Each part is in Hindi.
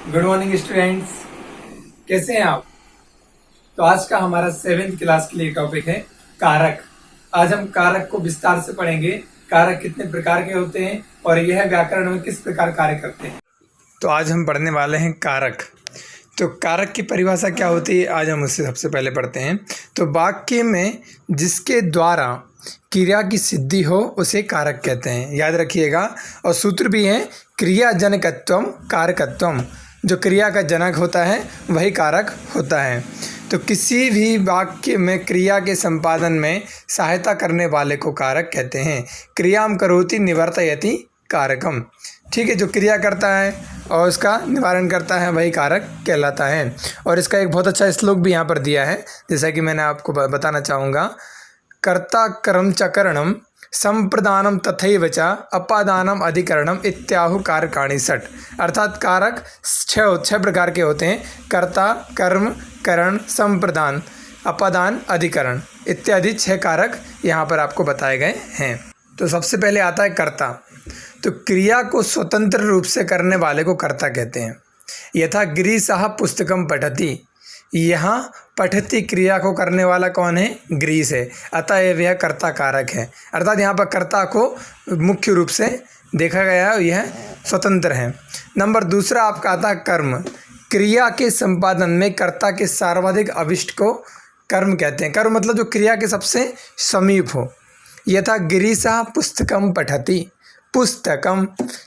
गुड मॉर्निंग स्टूडेंट्स, कैसे हैं आप। तो आज का हमारा 7th क्लास के लिए टॉपिक है कारक। आज हम कारक को विस्तार से पढ़ेंगे। कारक कितने प्रकार के होते हैं और यह व्याकरण में किस प्रकार कार्य करते हैं। तो आज हम पढ़ने वाले हैं कारक। तो कारक की परिभाषा क्या होती है, आज हम उससे सबसे पहले पढ़ते हैं। तो वाक्य में जिसके द्वारा क्रिया की सिद्धि हो उसे कारक कहते हैं, याद रखिएगा। और सूत्र भी है क्रियाजनकत्वम कारकत्वम, जो क्रिया का जनक होता है वही कारक होता है। तो किसी भी वाक्य में क्रिया के संपादन में सहायता करने वाले को कारक कहते हैं। क्रियाम करोति निवर्तयति कारकम, ठीक है। जो क्रिया करता है और उसका निवारण करता है वही कारक कहलाता है। और इसका एक बहुत अच्छा श्लोक भी यहाँ पर दिया है, जैसा कि मैंने आपको बताना चाहूँगा। कर्ता कर्म च करणम संप्रदानम तथैव च अपादानम अधिकरणम इत्याहु कारकाणि षट्। अर्थात कारक छह प्रकार के होते हैं। कर्ता, कर्म, करण, संप्रदान, अपादान, अधिकरण इत्यादि 6 कारक यहाँ पर आपको बताए गए हैं। तो सबसे पहले आता है कर्ता। तो क्रिया को स्वतंत्र रूप से करने वाले को कर्ता कहते हैं। यथा गिरीशः पुस्तकम पठति, यहाँ पठती क्रिया को करने वाला कौन है, ग्रीस है, अतः यह कर्ता कारक है। अर्थात यहाँ पर कर्ता को मुख्य रूप से देखा गया है, यह स्वतंत्र है। नंबर दूसरा आपका आता है कर्म। क्रिया के संपादन में कर्ता के सर्वाधिक अभिष्ट को कर्म कहते हैं। कर्म मतलब जो क्रिया के सबसे समीप हो। यथा गिरीशः पुस्तकम पठति, पुस्तकम,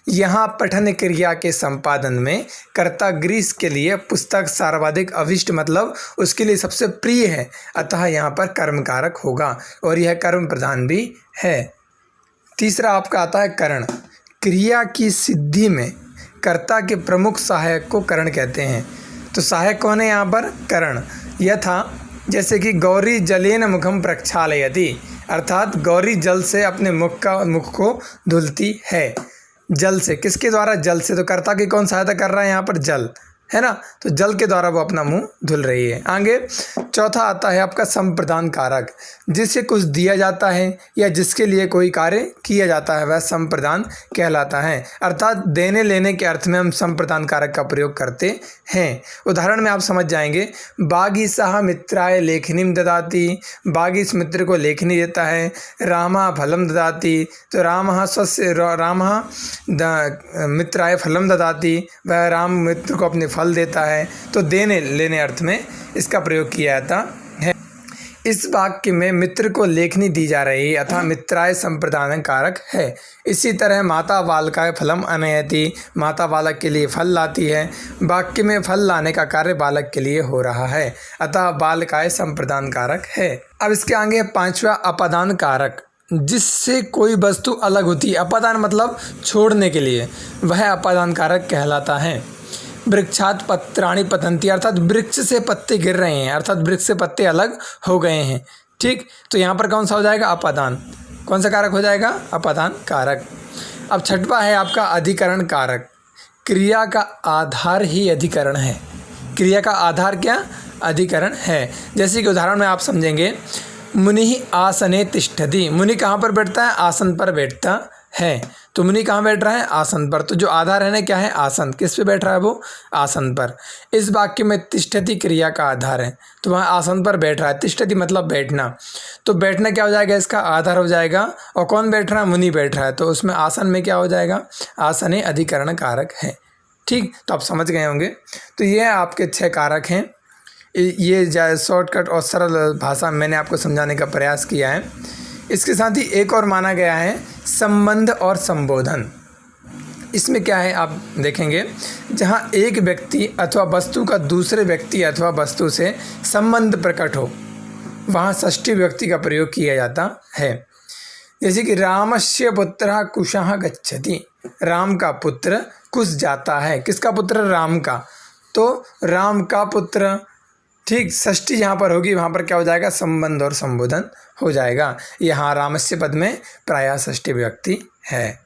यहाँ पठन क्रिया के संपादन में कर्ता ग्रीस के लिए पुस्तक सर्वाधिक अभिष्ट मतलब उसके लिए सबसे प्रिय है, अतः यहाँ पर कर्म कारक होगा और यह कर्म प्रधान भी है। तीसरा आपका आता है करण। क्रिया की सिद्धि में कर्ता के प्रमुख सहायक को करण कहते हैं। तो सहायक कौन है यहाँ पर, करण। यथा जैसे कि गौरी जलेन मुखम प्रक्षालयति, अर्थात गौरी जल से अपने मुख को धुलती है। जल से, किसके द्वारा, जल से। तो कर्ता की कौन सहायता कर रहा है यहाँ पर, जल है ना। तो जल के द्वारा वो अपना मुंह धुल रही है। आगे चौथा आता है आपका संप्रदान कारक। जिससे कुछ दिया जाता है या जिसके लिए कोई कार्य किया जाता है वह संप्रदान कहलाता है। अर्थात देने लेने के अर्थ में हम संप्रदान कारक का प्रयोग करते हैं। उदाहरण में आप समझ जाएंगे। बागीशः मित्राय लेखनीम ददाति, बागीश मित्र को लेखनी देता है। रामः फलम ददाति, तो रामः मित्राय फलम ददाति, वह राम मित्र को अपने फल देता है। तो देने लेने अर्थ में इसका प्रयोग किया जाता है। इस वाक्य में मित्र को लेखनी दी जा रही है अतः मित्राय संप्रदान कारक है। इसी तरह माता बालकाय फलम अनयति, माता बालक के लिए फल लाती है। वाक्य में फल लाने का कार्य बालक के लिए हो रहा है, अतः बालकाय संप्रदान कारक है। अब इसके आगे 5वां अपादान कारक। जिससे कोई वस्तु अलग होती है, अपादान मतलब छोड़ने के लिए, वह अपादान कारक कहलाता है। वृक्षात पत्राणि पतंती, अर्थात वृक्ष से पत्ते गिर रहे हैं, अर्थात वृक्ष से पत्ते अलग हो गए हैं। ठीक, तो यहाँ पर कौन सा हो जाएगा, अपादान। कौन सा कारक हो जाएगा, अपादान कारक। अब 6वां है आपका अधिकरण कारक। क्रिया का आधार ही अधिकरण है। क्रिया का आधार क्या, अधिकरण है। जैसे कि उदाहरण में आप समझेंगे। मुनि आसने तिष्ठति, मुनि कहाँ पर बैठता है, आसन पर बैठता है। तो मुनि कहाँ बैठ रहा है, आसन पर। तो जो आधार है ना क्या है, आसन। किस पे बैठ रहा है वो, आसन पर। इस वाक्य में तिष्ठति क्रिया का आधार है, तो वहाँ आसन पर बैठ रहा है। तिष्ठति मतलब बैठना, तो बैठना क्या हो जाएगा, इसका आधार हो जाएगा। और कौन बैठ रहा है, मुनि बैठ रहा है, तो उसमें आसन में क्या हो जाएगा, आसने अधिकरण कारक है। ठीक, तो आप समझ गए होंगे। तो ये आपके 6 कारक हैं। ये शॉर्टकट और सरल भाषा मैंने आपको समझाने का प्रयास किया है। इसके साथ ही एक और माना गया है संबंध और संबोधन। इसमें क्या है आप देखेंगे, जहाँ एक व्यक्ति अथवा वस्तु का दूसरे व्यक्ति अथवा वस्तु से संबंध प्रकट हो वहाँ षष्ठी व्यक्ति का प्रयोग किया जाता है। जैसे कि रामस्य पुत्रः कुशः गच्छति, राम का पुत्र कुश जाता है। किसका पुत्र, राम का। तो राम का पुत्र, ठीक। षष्ठी जहाँ पर होगी वहाँ पर क्या हो जाएगा, संबंध और संबोधन हो जाएगा। यहाँ रामस्य पद में प्रायः षष्ठी व्यक्ति है।